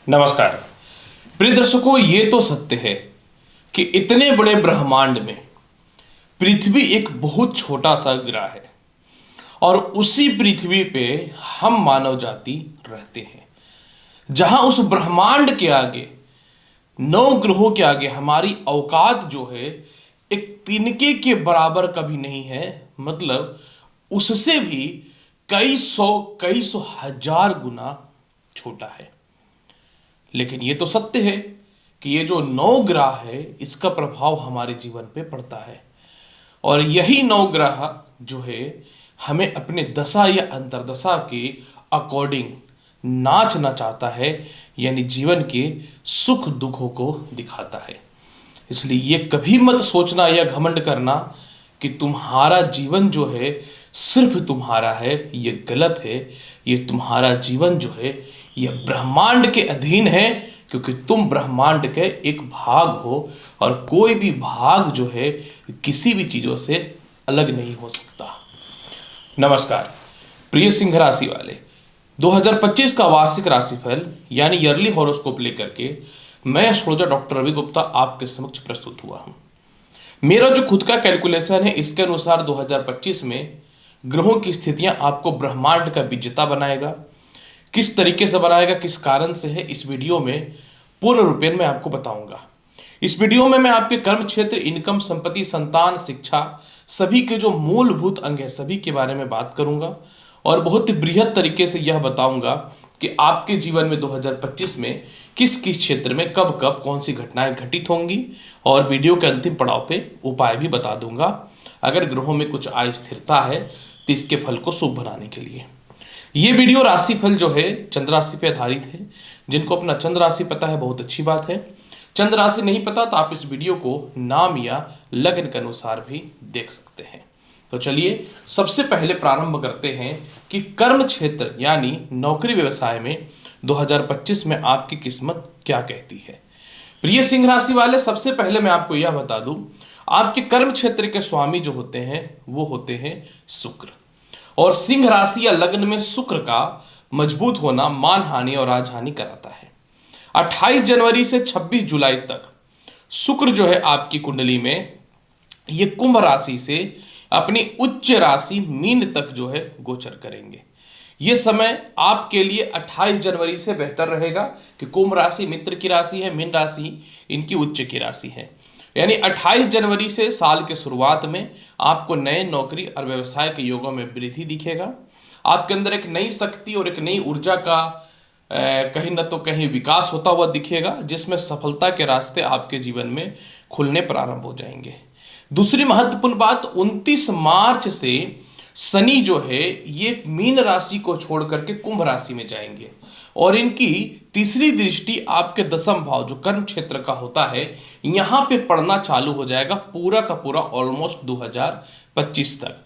नमस्कार प्रिय दर्शकों, ये तो सत्य है कि इतने बड़े ब्रह्मांड में पृथ्वी एक बहुत छोटा सा ग्रह है और उसी पृथ्वी पे हम मानव जाति रहते हैं। जहां उस ब्रह्मांड के आगे, नौ ग्रहों के आगे हमारी औकात जो है एक तिनके के बराबर कभी नहीं है। मतलब उससे भी कई सौ हजार गुना छोटा है। लेकिन ये तो सत्य है कि ये जो नौ ग्रह है इसका प्रभाव हमारे जीवन पे पड़ता है और यही नौ ग्रह जो है हमें अपने दशा या अंतर्दशा के अकॉर्डिंग नाचना चाहता है, यानी जीवन के सुख दुखों को दिखाता है। इसलिए ये कभी मत सोचना या घमंड करना कि तुम्हारा जीवन जो है सिर्फ तुम्हारा है। ये गलत है। ये तुम्हारा जीवन जो है ये ब्रह्मांड के अधीन है, क्योंकि तुम ब्रह्मांड के एक भाग हो और कोई भी भाग जो है किसी भी चीजों से अलग नहीं हो सकता। नमस्कार प्रिय सिंह राशि वाले, 2025 का वार्षिक राशिफल यानी ईयरली हॉरोस्कोप लेकर के मैं एस्ट्रोलॉजर डॉक्टर रवि गुप्ता आपके समक्ष प्रस्तुत हुआ हूं। मेरा जो खुद का कैलकुलेशन है इसके अनुसार 2025 में ग्रहों की स्थितियां आपको ब्रह्मांड का विजेता बनाएगा। किस तरीके से बनाएगा, किस कारण से है, इस वीडियो में पूर्ण रूपेण मैं आपको बताऊंगा। इस वीडियो में मैं आपके कर्म क्षेत्र, इनकम, संपत्ति, संतान, शिक्षा, सभी के जो मूलभूत अंग है सभी के बारे में बात करूंगा और बहुत ही बृहद तरीके से यह बताऊंगा कि आपके जीवन में 2025 में किस किस क्षेत्र में कब कब कौन सी घटनाएं घटित होंगी और वीडियो के अंतिम पड़ाव पे उपाय भी बता दूंगा। अगर ग्रहों में कुछ अस्थिरता है तो इसके फल को शुभ बनाने के लिए ये वीडियो राशिफल जो है चंद्र राशि पे आधारित है। जिनको अपना चंद्र राशि पता है बहुत अच्छी बात है। चंद्र राशि नहीं पता तो आप इस वीडियो को नाम या लग्न के अनुसार भी देख सकते हैं। तो चलिए सबसे पहले प्रारंभ करते हैं कि कर्म क्षेत्र यानी नौकरी व्यवसाय में 2025 में आपकी किस्मत क्या कहती है। प्रिय सिंह राशि वाले, सबसे पहले मैं आपको यह बता दूं, आपके कर्म क्षेत्र के स्वामी जो होते हैं वो होते हैं शुक्र। और सिंह राशि या लग्न में शुक्र का मजबूत होना मान हानि और राजहानि कराता है। 28 जनवरी से 26 जुलाई तक शुक्र जो है आपकी कुंडली में ये कुंभ राशि से अपनी उच्च राशि मीन तक जो है गोचर करेंगे। ये समय आपके लिए 28 जनवरी से बेहतर रहेगा कि कुंभ राशि मित्र की राशि है, मीन राशि इनकी उच्च की राशि है। यानी 28 जनवरी से साल के शुरुआत में आपको नए नौकरी और व्यवसाय के योगों में वृद्धि दिखेगा। आपके अंदर एक नई शक्ति और एक नई ऊर्जा का कहीं न तो कहीं विकास होता हुआ दिखेगा, जिसमें सफलता के रास्ते आपके जीवन में खुलने प्रारंभ हो जाएंगे। दूसरी महत्वपूर्ण बात, 29 मार्च से शनि जो है ये मीन राशि को छोड़ करके कुंभ राशि में जाएंगे और इनकी तीसरी दृष्टि आपके दशम भाव जो कर्म क्षेत्र का होता है यहां पे पड़ना चालू हो जाएगा पूरा का पूरा ऑलमोस्ट 2025 तक।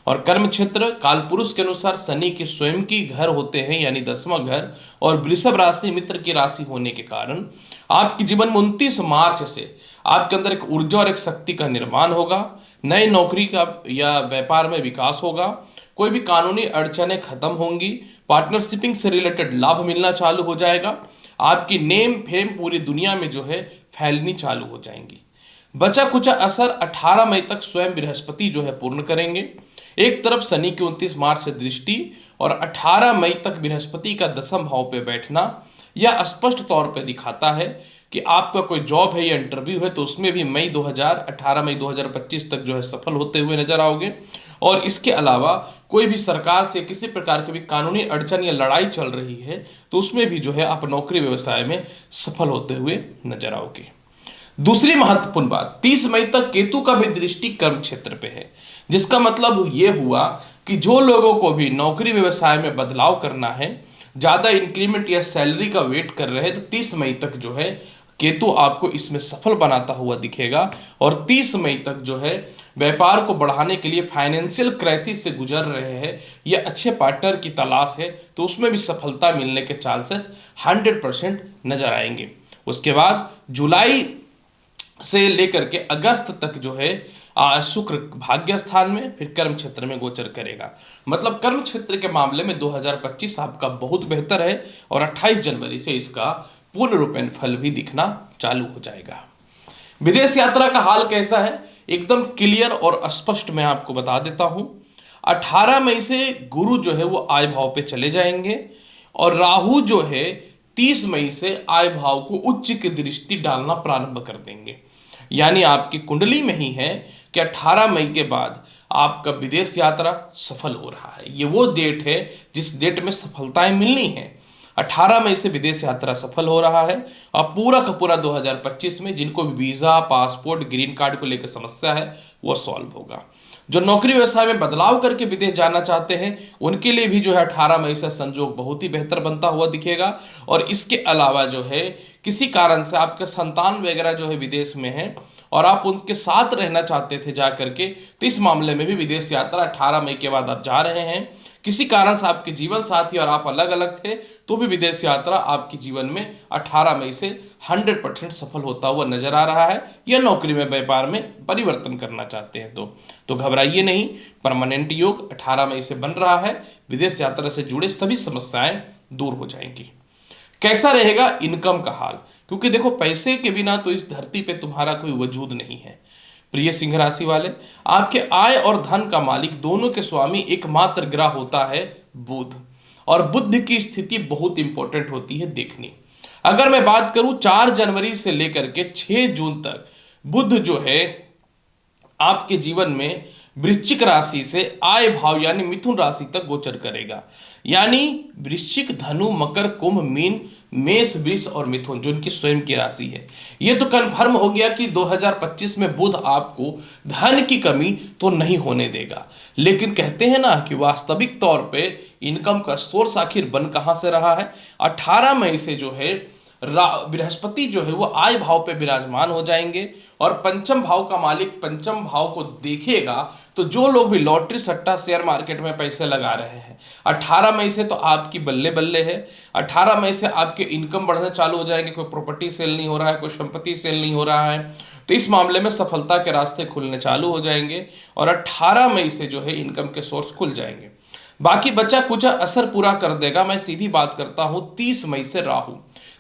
और कर्म क्षेत्र कालपुरुष के अनुसार शनि के स्वयं की घर होते हैं यानी 10वां घर, और वृषभ राशि मित्र की राशि होने के कारण आपके जीवन में 29 मार्च से आपके अंदर एक ऊर्जा और एक शक्ति का निर्माण होगा। नए नौकरी का या व्यापार में विकास होगा। कोई भी कानूनी अड़चनें खत्म होंगी। पार्टनरशिपिंग से रिलेटेड लाभ मिलना चालू हो जाएगा। आपकी नेम फेम पूरी दुनिया में जो है फैलनी चालू हो जाएंगी। बचा कुचा असर 18 मई तक स्वयं बृहस्पति जो है पूर्ण करेंगे। एक तरफ शनि की 29 मार्च से दृष्टि और 18 मई तक बृहस्पति का दशम भाव पे बैठना यह स्पष्ट तौर पे दिखाता है कि आपका कोई जॉब है या इंटरव्यू है तो उसमें भी 18 मई 2025 तक जो है सफल होते हुए नजर आओगे। और इसके अलावा कोई भी सरकार से किसी प्रकार की भी कानूनी अड़चन या लड़ाई चल रही है तो उसमें भी जो है आप नौकरी व्यवसाय में सफल होते हुए नजर आओगे। दूसरी महत्वपूर्ण बात, 30 मई तक केतु का भी दृष्टि कर्म क्षेत्र पे है, जिसका मतलब ये हुआ कि जो लोगों को भी नौकरी व्यवसाय में बदलाव करना है, ज्यादा इंक्रीमेंट या सैलरी का वेट कर रहे हैं तो 30 मई तक जो है केतु आपको इसमें सफल बनाता हुआ दिखेगा। और 30 मई तक जो है व्यापार को बढ़ाने के लिए फाइनेंशियल क्राइसिस से गुजर रहे हैं या अच्छे पार्टनर की तलाश है तो उसमें भी सफलता मिलने के चांसेस 100% नजर आएंगे। उसके बाद जुलाई से लेकर के अगस्त तक जो है शुक्र भाग्य स्थान में फिर कर्म क्षेत्र में गोचर करेगा। मतलब कर्म क्षेत्र के मामले में 2025 आपका बहुत बेहतर है और 28 जनवरी से इसका पूर्ण रूपेण फल भी दिखना चालू हो जाएगा। विदेश यात्रा का हाल कैसा है, एकदम क्लियर और स्पष्ट मैं आपको बता देता हूं। 18 मई से गुरु जो है वो आय भाव पे चले जाएंगे और राहु जो है 30 मई से आय भाव को उच्च की दृष्टि डालना प्रारंभ कर देंगे। यानी आपकी कुंडली में ही है कि 18 मई के बाद आपका विदेश यात्रा सफल हो रहा है। ये वो डेट है जिस डेट में सफलताएं मिलनी है। 18 मई से विदेश यात्रा सफल हो रहा है और पूरा का पूरा 2025 में जिनको भी वीजा, पासपोर्ट, ग्रीन कार्ड को लेकर समस्या है वो सॉल्व होगा। जो नौकरी व्यवसाय में बदलाव करके विदेश जाना चाहते हैं उनके लिए भी जो है 18 मई से संजोग बहुत ही बेहतर बनता हुआ दिखेगा। और इसके अलावा जो है किसी कारण से आपके संतान वगैरह जो है विदेश में है और आप उनके साथ रहना चाहते थे जा करके, तो इस मामले में भी विदेश यात्रा 18 मई के बाद आप जा रहे हैं। किसी कारण से आपके जीवन साथी और आप अलग अलग थे तो भी विदेश यात्रा आपके जीवन में 18 मई से 100% सफल होता हुआ नजर आ रहा है। या नौकरी में, व्यापार में परिवर्तन करना चाहते हैं तो घबराइए नहीं, परमानेंट योग 18 मई से बन रहा है। विदेश यात्रा से जुड़े सभी समस्याएं दूर हो जाएंगी। कैसा रहेगा इनकम का हाल, क्योंकि देखो पैसे के बिना तो इस धरती पे तुम्हारा कोई वजूद नहीं है। प्रिय सिंह राशि वाले, आपके आय और धन का मालिक दोनों के स्वामी एकमात्र ग्रह होता है बुध, और बुध की स्थिति बहुत इंपॉर्टेंट होती है देखनी। अगर मैं बात करूं 4 जनवरी से लेकर के 6 जून तक बुध जो है आपके जीवन में वृश्चिक राशि से आय भाव यानी मिथुन राशि तक गोचर करेगा। यानी वृश्चिक, धनु, मकर, कुंभ, मीन, मेष, वृष और मिथुन जो इनकी स्वयं की राशि है। ये तो कंफर्म हो गया कि 2025 में बुध आपको धन की कमी तो नहीं होने देगा। लेकिन कहते हैं ना कि वास्तविक तौर पे इनकम का सोर्स आखिर बन कहां से रहा है। 18 मई से जो है बृहस्पति जो है वो आय भाव पे विराजमान हो जाएंगे और पंचम भाव का मालिक पंचम भाव को देखेगा। तो जो लोग भी लॉटरी, सट्टा, शेयर मार्केट में पैसे लगा रहे हैं 18 मई से तो आपकी बल्ले बल्ले है। 18 मई से आपके इनकम बढ़ने चालू हो जाएंगे। कोई प्रॉपर्टी सेल नहीं हो रहा है, कोई संपत्ति सेल नहीं हो रहा है, तो इस मामले में सफलता के रास्ते खुलने चालू हो जाएंगे और 18 मई से जो है इनकम के सोर्स खुल जाएंगे। बाकी बचा कुछ असर पूरा कर देगा। मैं सीधी बात करता हूं 30 मई से राहु,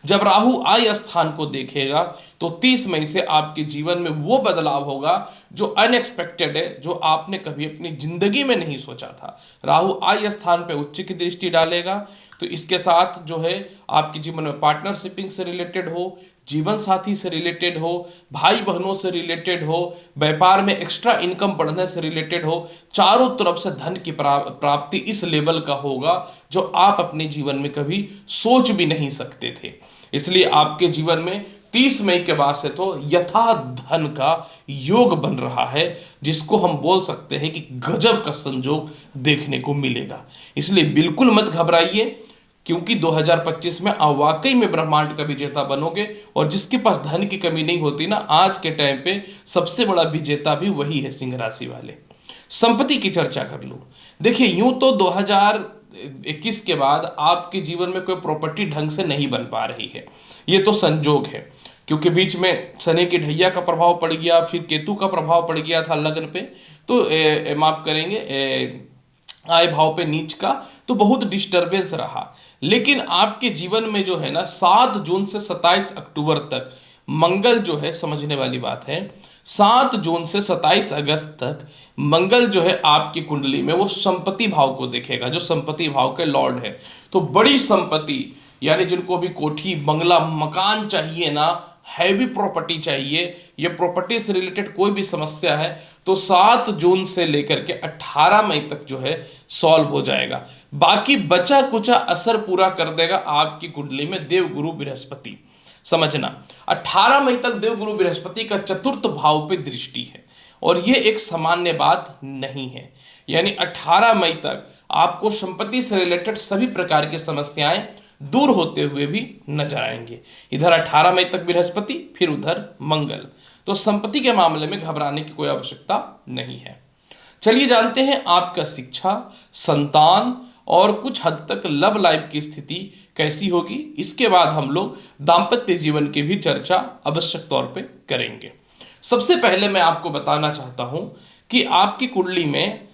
जब राहु आय स्थान को देखेगा तो 30 मई से आपके जीवन में वो बदलाव होगा जो अनएक्सपेक्टेड है, जो आपने कभी अपनी जिंदगी में नहीं सोचा था। राहु आय स्थान पे उच्च की दृष्टि डालेगा, तो इसके साथ जो है आपके जीवन में पार्टनरशिपिंग से रिलेटेड हो, जीवन साथी से रिलेटेड हो, भाई बहनों से रिलेटेड हो, व्यापार में एक्स्ट्रा इनकम बढ़ने से रिलेटेड हो, चारों तरफ से धन की प्राप्ति इस लेवल का होगा जो आप अपने जीवन में कभी सोच भी नहीं सकते थे। इसलिए आपके जीवन में 30 मई के बाद से तो यथा धन का योग बन रहा है, जिसको हम बोल सकते हैं कि गजब का संजोग देखने को मिलेगा। इसलिए बिल्कुल मत घबराइए, क्योंकि 2025 में आप वाकई में ब्रह्मांड का विजेता बनोगे। और जिसके पास धन की कमी नहीं होती ना, आज के टाइम पे सबसे बड़ा विजेता भी वही है सिंह राशि वाले। संपत्ति की चर्चा कर लूं, देखिए यूं तो 2021 के बाद आपके जीवन में कोई प्रॉपर्टी ढंग से नहीं बन पा रही है। ये तो संजोग है, क्योंकि बीच में शनि की ढैया का प्रभाव पड़ गया, फिर केतु का प्रभाव पड़ गया था लग्न पे, तो माफ करेंगे आय भाव पे नीच का, तो बहुत डिस्टरबेंस रहा। लेकिन आपके जीवन में जो है ना 7 जून से 27 अक्टूबर तक मंगल जो है, समझने वाली बात है, 7 जून से 27 अगस्त तक मंगल जो है आपकी कुंडली में वो संपत्ति भाव को देखेगा, जो संपत्ति भाव के लॉर्ड है। तो बड़ी संपत्ति, यानी जिनको भी कोठी, बंगला, मकान चाहिए ना, हैवी प्रॉपर्टी चाहिए, ये प्रॉपर्टी से रिलेटेड कोई भी समस्या है, तो 7 जून से लेकर के 18 मई तक जो है सॉल्व हो जाएगा। बाकी बचा कुचा असर पूरा कर देगा आपकी कुंडली में देवगुरु बृहस्पति। समझना, 18 मई तक देवगुरु बृहस्पति का चतुर्थ भाव पे दृष्टि है, और ये एक सामान्य बात नहीं है। यानी 18 मई तक आपको संपत्ति से रिलेटेड सभी प्रकार की समस्याएं दूर होते हुए भी नजर आएंगे। इधर 18 मई तक बृहस्पति, फिर उधर मंगल, तो संपत्ति के मामले में घबराने की कोई आवश्यकता नहीं है। चलिए जानते हैं आपका शिक्षा, संतान और कुछ हद तक लव लाइफ की स्थिति कैसी होगी। इसके बाद हम लोग दाम्पत्य जीवन की भी चर्चा आवश्यक तौर पे करेंगे। सबसे पहले मैं आपको बताना चाहता हूं कि आपकी कुंडली में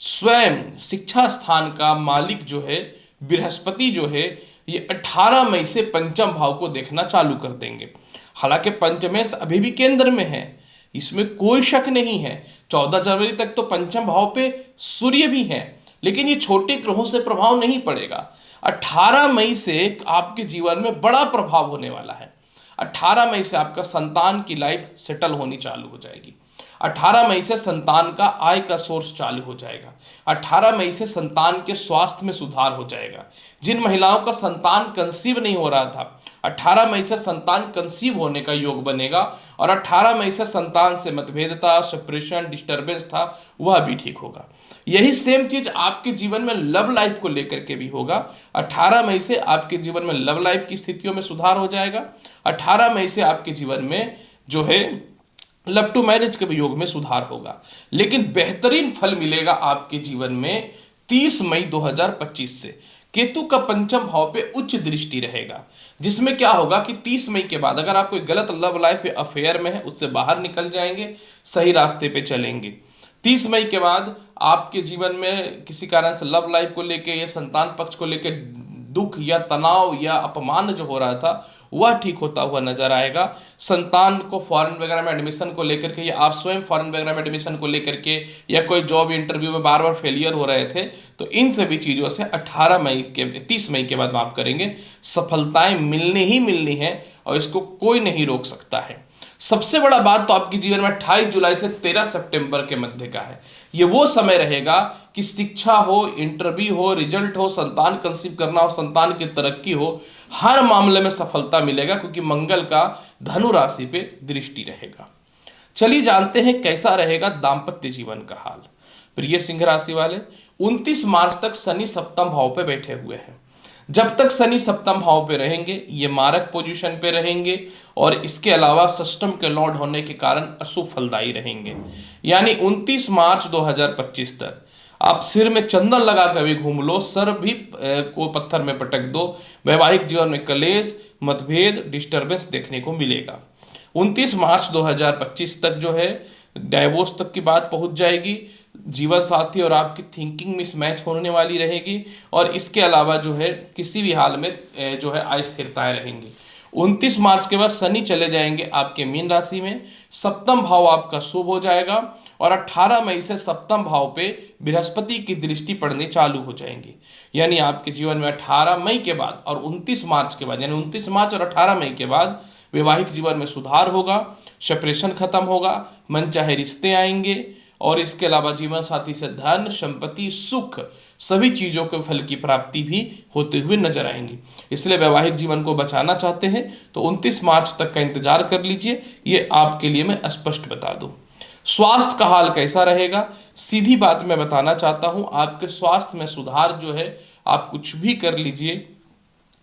स्वयं शिक्षा स्थान का मालिक जो है बृहस्पति जो है ये 18 मई से पंचम भाव को देखना चालू कर देंगे। हालांकि पंचमेश अभी भी केंद्र में है, इसमें कोई शक नहीं है। 14 जनवरी तक तो पंचम भाव पे सूर्य भी है, लेकिन ये छोटे ग्रहों से प्रभाव नहीं पड़ेगा। 18 मई से आपके जीवन में बड़ा प्रभाव होने वाला है। 18 मई से आपका संतान की लाइफ सेटल होनी चालू हो जाएगी। 18 मई से संतान का आय का सोर्स चालू हो जाएगा। 18 मई से संतान के स्वास्थ्य में सुधार हो जाएगा। जिन महिलाओं का संतान कंसीव नहीं हो रहा था, 18 मई से संतान कंसीव होने का योग बनेगा। और 18 मई से संतान से मतभेदता, सेपरेशन, डिस्टर्बेंस था, वह भी ठीक होगा। यही सेम चीज आपके जीवन में लव लाइफ को लेकर के भी होगा। 18 मई से आपके जीवन में लव लाइफ की स्थितियों में सुधार हो जाएगा। 18 मई से आपके जीवन में जो है लव टू मैरिज के भी योग में सुधार होगा। लेकिन बेहतरीन फल मिलेगा आपके जीवन में 30 मई 2025 से। केतु का पंचम भाव पे उच्च दृष्टि रहेगा, जिसमें क्या होगा कि 30 मई के बाद अगर आप कोई गलत लव लाइफ या अफेयर में है, उससे बाहर निकल जाएंगे, सही रास्ते पे चलेंगे। 30 मई के बाद आपके जीवन में किसी कारण से लव लाइफ को लेके या संतान पक्ष को लेके दुख या तनाव या अपमान जो हो रहा था, वह ठीक होता हुआ नजर आएगा। संतान को फॉरेन वगैरह में एडमिशन को लेकर के, या आप स्वयं फॉरेन वगैरह में एडमिशन को लेकर के, या कोई जॉब इंटरव्यू में बार बार फेलियर हो रहे थे, तो इन सभी चीज़ों से 30 मई के बाद माफ करेंगे, सफलताएं मिलनी ही मिलनी है और इसको कोई नहीं रोक सकता है। सबसे बड़ा बात तो आपके जीवन में 28 जुलाई से 13 सितंबर के मध्य का है। ये वो समय रहेगा कि शिक्षा हो, इंटरव्यू हो, रिजल्ट हो, संतान कंसीव करना हो, संतान की तरक्की हो, हर मामले में सफलता मिलेगा, क्योंकि मंगल का धनु राशि पे दृष्टि रहेगा। चलिए जानते हैं कैसा रहेगा दाम्पत्य जीवन का हाल। प्रिय सिंह राशि वाले, 29 मार्च तक शनि सप्तम भाव पे बैठे हुए हैं। जब तक शनि सप्तम भाव पे रहेंगे, ये मारक पोजीशन पे रहेंगे, और इसके अलावा षष्टम के लॉर्ड होने के कारण अशुभ फलदायी रहेंगे। यानी 29 मार्च 2025 तक आप सिर में चंदन लगा कर भी घूम लो, सर भी को पत्थर में पटक दो, वैवाहिक जीवन में कलेश, मतभेद, डिस्टर्बेंस देखने को मिलेगा। 29 मार्च 2025 तक जो है डाइवोर्स तक की बात पहुंच जाएगी। जीवन साथी और आपकी थिंकिंग मिसमैच होने वाली रहेगी, और इसके अलावा जो है किसी भी हाल में जो है अस्थिरताएं रहेंगी। 29 मार्च के बाद शनि चले जाएंगे आपके मीन राशि में, सप्तम भाव आपका शुभ हो जाएगा, और 18 मई से सप्तम भाव पे बृहस्पति की दृष्टि पड़नी चालू हो जाएंगी। यानी आपके जीवन में 18 मई के बाद और 29 मार्च के बाद, यानी 29 मार्च और 18 मई के बाद वैवाहिक जीवन में सुधार होगा, सेपरेशन खत्म होगा, मनचाहे रिश्ते आएंगे, और इसके अलावा जीवन साथी से धन, संपत्ति, सुख, सभी चीजों के फल की प्राप्ति भी होते हुए नजर आएंगी। इसलिए वैवाहिक जीवन को बचाना चाहते हैं तो 29 मार्च तक का इंतजार कर लीजिए, ये आपके लिए मैं स्पष्ट बता दूं। स्वास्थ्य का हाल कैसा रहेगा, सीधी बात मैं बताना चाहता हूं, आपके स्वास्थ्य में सुधार जो है, आप कुछ भी कर लीजिए,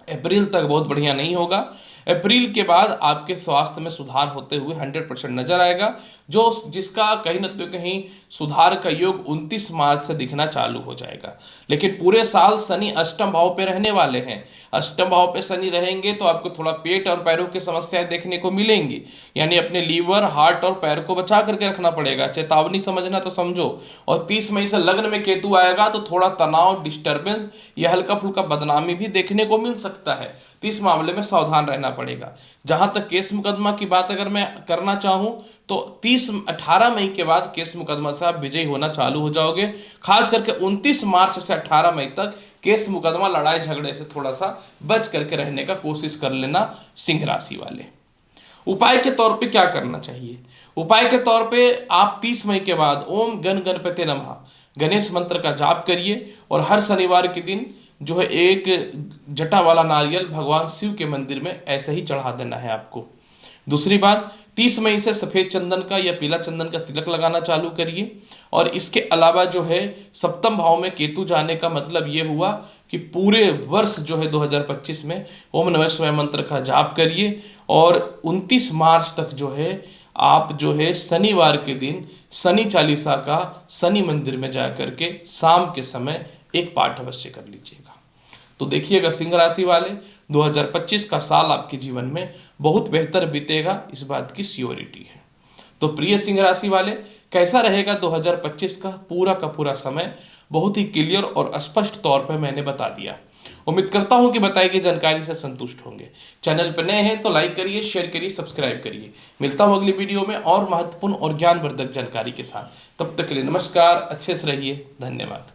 अप्रैल तक बहुत बढ़िया नहीं होगा। अप्रैल के बाद आपके स्वास्थ्य में सुधार होते हुए 100% नजर आएगा, जो जिसका कहीं न तो कहीं सुधार का योग 29 मार्च से दिखना चालू हो जाएगा। लेकिन पूरे साल शनि अष्टम भाव पे रहने वाले हैं। अष्टम भाव पे शनि रहेंगे तो आपको थोड़ा पेट और पैरों की समस्याएं देखने को मिलेंगी, यानी अपने लीवर, हार्ट और पैर को बचा करके रखना पड़ेगा। चेतावनी समझना तो समझो। और 30 मई से लग्न में केतु आएगा तो थोड़ा तनाव, डिस्टर्बेंस या हल्का फुल्का बदनामी भी देखने को मिल सकता है, तो इस मामले में सावधान रहना पड़ेगा। जहां तक केस मुकदमा की बात अगर मैं करना चाहूं तो 18 मई के बाद केस मुकदमा से आप विजयी होना चालू हो जाओगे। खास करके 29 मार्च से 18 मई तक केस मुकदमा, लड़ाई झगड़े से थोड़ा सा बच करके रहने का कोशिश कर लेना सिंह राशि वाले। उपाय के तौर पे क्या करना चाहिए? उपाय के तौर पे आप 30 मई के बाद ओम गण गणपते नमः गणेश मंत्र का जाप करिए, और हर शनिवार के दिन जो है एक जटा वाला नारियल भगवान शिव के मंदिर में ऐसे ही चढ़ा देना है आपको। दूसरी बात, 30 मई से सफेद चंदन का या पीला चंदन का तिलक लगाना चालू करिए। और इसके अलावा जो है सप्तम भाव में केतु जाने का मतलब ये हुआ कि पूरे वर्ष जो है 2025 में ओम नमः शिवाय मंत्र का जाप करिए, और 29 मार्च तक जो है आप जो है शनिवार के दिन शनि चालीसा का शनि मंदिर में जा करके शाम के समय एक पाठ अवश्य कर लीजिएगा। तो देखिएगा सिंह राशि वाले, 2025 का साल आपके जीवन में बहुत बेहतर बीतेगा, इस बात की श्योरिटी है। तो प्रिय सिंह राशि वाले, कैसा रहेगा 2025 का पूरा समय बहुत ही क्लियर और स्पष्ट तौर पर मैंने बता दिया। उम्मीद करता हूं कि बताई गई जानकारी से संतुष्ट होंगे। चैनल पर नए हैं तो लाइक करिए, शेयर करिए, सब्सक्राइब करिए। मिलता हूं अगली वीडियो में और महत्वपूर्ण और ज्ञानवर्धक जानकारी के साथ। तब तक के लिए नमस्कार, अच्छे से रहिए, धन्यवाद।